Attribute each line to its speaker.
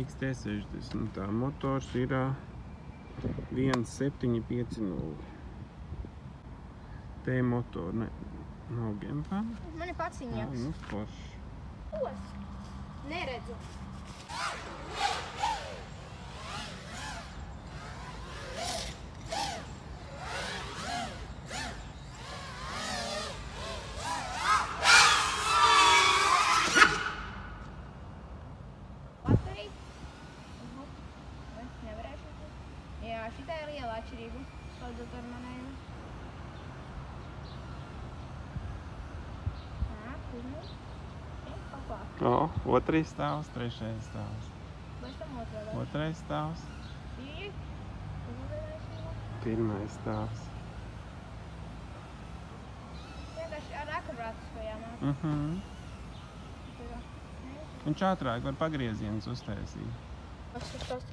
Speaker 1: XT60. Tā motors ir 1750. Te motor, ne, nav Genfam.
Speaker 2: Man ir paciņāks.
Speaker 1: Nu, forši.
Speaker 2: Neredzu. Baterija? Nevarēšu. Jā, šitā ir liela atšķirība. Saldzot ar manēju.
Speaker 1: O, otrais stāvs, trešais stāvs.
Speaker 2: Vai tam otrā?
Speaker 1: Otrais stāvs. Pirmais stāvs.
Speaker 2: Vienkārši ar akurātus vajām.
Speaker 1: Viņš ātrāk var pagriezienus uztaisīt.
Speaker 2: Kas ir tas?